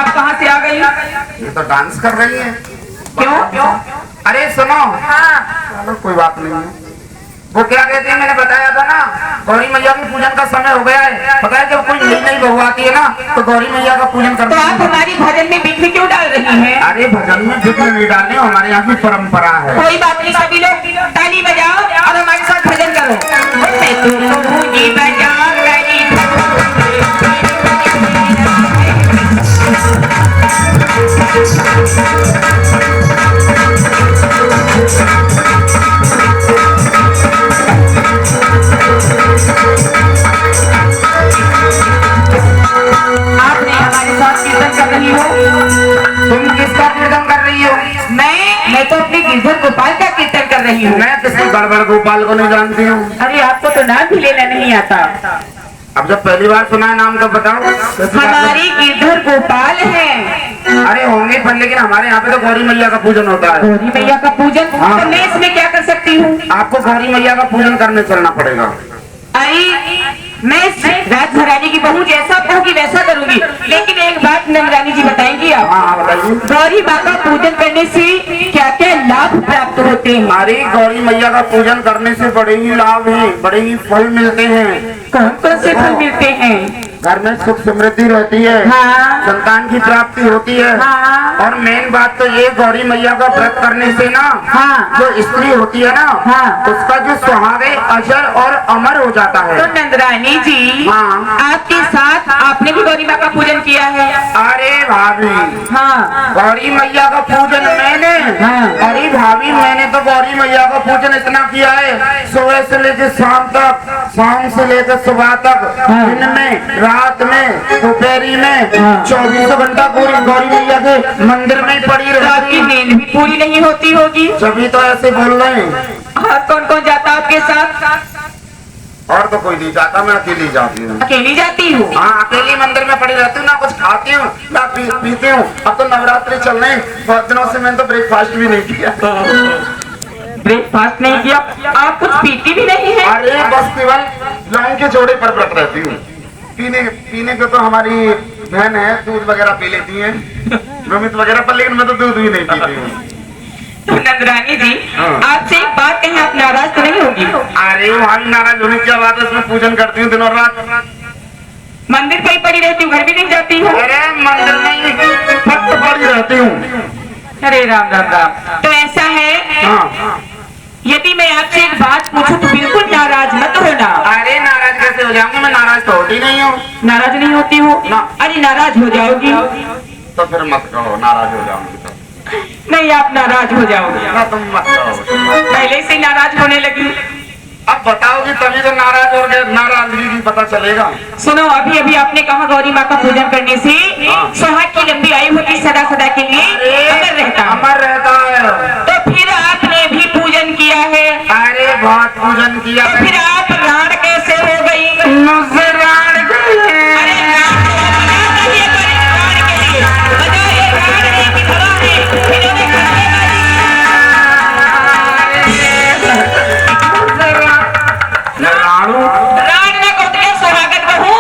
आप कहाँ से आ गई? ये तो डांस कर रही है। क्यों? अरे सुनो, चलो कोई बात नहीं है। वो क्या कहते हैं, मैंने बताया था ना, गौरी मैया के पूजन का समय हो गया है। पता है जब कोई नई बहू आती है ना तो गौरी मैया का पूजन करते हैं। तो आप हमारी भजन में बिखरी क्यों डाल रही हैं? अरे भजन में बिखरी नहीं डालने, हमारे यहाँ की परंपरा है। कोई बात नहीं, सभी लोग ताली बजाओ और हमारे साथ भजन करो। आपने हमारे साथ कीर्तन कर रही हो। तुम किसका कीर्तन कर रही हो? मैं तो अपने गिरधर गोपाल का कीर्तन कर रही हूँ। मैं किसी गड़बड़ गोपाल को नहीं जानती हूँ। अरे आपको तो नाम भी लेना नहीं आता। अब जब पहली बार सुना है नाम तो बताओ। हमारी गिरधर गोपाल है। अरे होंगे पर, लेकिन हमारे यहाँ पे तो गौरी मैया का पूजन होता है। गौरी मैया का पूजन? हाँ। तो मैं इसमें क्या कर सकती हूँ? आपको गौरी मैया का पूजन करने चलना पड़ेगा। मैं राज महारानी की बहू जैसा कहूँगी वैसा करूँगी, लेकिन एक बात नंदरानी जी बताएंगी आप? हाँ बताइए। गौरी माँ का पूजन करने से क्या क्या लाभ प्राप्त होते हैं? हमारी गौरी मैया का पूजन करने से बड़े ही लाभ हैं, बड़े ही फल मिलते हैं। कौन कौन से फल मिलते हैं? घर में सुख समृद्धि रहती है। हाँ। संतान की प्राप्ति होती है। हाँ। और मेन बात तो ये, गौरी मैया का व्रत करने से ना, हाँ। जो स्त्री होती है ना, हाँ। उसका जो सुहाग है अजर और अमर हो जाता है। तो नंदरानी जी, हाँ। आपके साथ आपने भी गौरी माँ का पूजन किया है? अरे भाभी, हाँ। गौरी मैया का पूजन मैंने, हाँ। अरे भाभी मैंने तो गौरी मैया का पूजन इतना किया है, सुबह से लेकर शाम तक, शाम से लेकर सुबह तक, हाँ। दिन में, रात में, दोपहरी में, हाँ। 24 घंटा पूरी गौरी मैया के मंदिर में ही पड़ी तो आपकी रहती। नींद भी पूरी नहीं होती होगी? सभी तो ऐसे बोल रहे हैं। और कौन कौन जाता है आपके साथ? और तो कोई नहीं जाता, मैं अकेली जाती हूँ। अकेली जाती हूँ? हाँ, अकेली मंदिर में पड़ी रहती हूँ, ना कुछ खाती हूँ ना पीती हूँ। अब तो नवरात्रि चल रहे हैं, बहुत दिनों से मैंने तो ब्रेकफास्ट भी नहीं किया। ब्रेकफास्ट नहीं किया? आप कुछ पीती भी नहीं है? अरे बस केवल लौंग के जोड़े पर व्रत रहती हूँ। पीने को तो हमारी बहन है, दूध वगैरह पी लेती है, रोमित वगैरह पर, लेकिन मैं तो दूध भी नहीं पीती हूँ। तो नंदरानी जी, हाँ। आपसे एक बात कहें, आप नाराज तो नहीं होगी? अरे भाई नाराज होने की क्या बात है, इसमें पूजन करती हूँ दिन और रात। मंदिर पर ही पड़ी रहती हूँ, घर भी नहीं जाती हूँ? अरे मंदिर में भक्त पड़ी रहती हूँ। अरे राम राम राम। तो ऐसा है, हाँ। यदि मैं आपसे एक बात पूछूं तो बिल्कुल नाराज मत होना। अरे नाराज कैसे हो जाऊंगी, मैं नाराज तो होती नहीं हूँ। नाराज नहीं होती हो? ना। अरे नाराज हो जाओगी? तो फिर मत कहो नाराज हो जाऊंगी तो। नहीं, आप नाराज हो जाओगे। ना तुम मत कहो, पहले से नाराज होने लगी। अब बताओगी तभी तो नाराज हो गए, नाराजगी की पता चलेगा। सुनो, अभी अभी आपने कहा गौरी माँ का पूजन करने से सुहाग की लंबी आयु होती, सदा सदा के लिए अमर रहता। अमर रहता है। तो फिर आपने भी पूजन किया है? अरे बहुत पूजन किया। तो फिर आप राण कैसे हो गई? मुझसे राण गई। अरे राण के लिए बजाइए, राण की धरा है, इन्होंने राणू राण ना कहते हैं सुहागन बहू।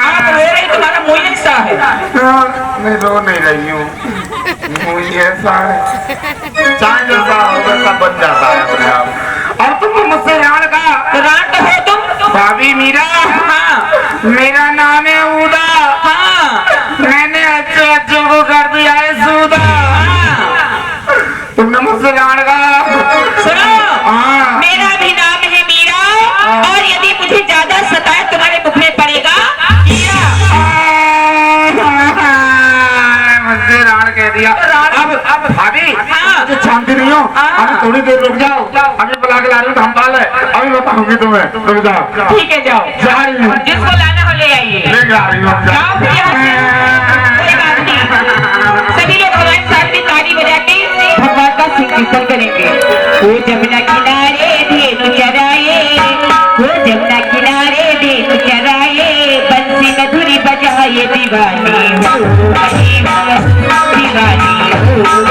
आप रो रही, तुम्हारा मुंह ऐसा है। मैं रो नहीं रही हूँ, मुझे ऐसा है, चाहे जैसा होगा सब बन जाता है अपने आप। और तुम मुझसे राण का? राण तो हो तुम। भाभी मीरा। हाँ। मेरा नाम है उदा। हाँ। मैंने अच्छे अच्छे को कर दिया है सूदा। तुमने मुझसे राण का? सुनो, हाँ। मेरा भी नाम है मीरा, और यदि मुझे ज्यादा सताए तुम्हारे मुख में पड़ेगा कीड़ा। मुझसे राण कह दिया। अब भाभी हाँ। मुझे शांति नहीं हो, हाँ। अभी थोड़ी देर रुक जाओ, अभी बुला के ला रही हूँ धमपाल है, अभी बताऊंगी तुम्हें, रुक जाओ। ठीक है, जाओ। जा रही हूँ। जिसको लाना हो ले आइए। लेके आ रही हूँ। जाओ फिर यहाँ से। कोई बात नहीं। सभी लोग हमारे साथ में ताली बजा के भगवान का कीर्तन करेंगे। वो जमुना किनारे धेनु चराए, वो जमुना किनारे धेनु चराए, बंसी मधुरी बजाए दीवानी हो, दीवानी हो।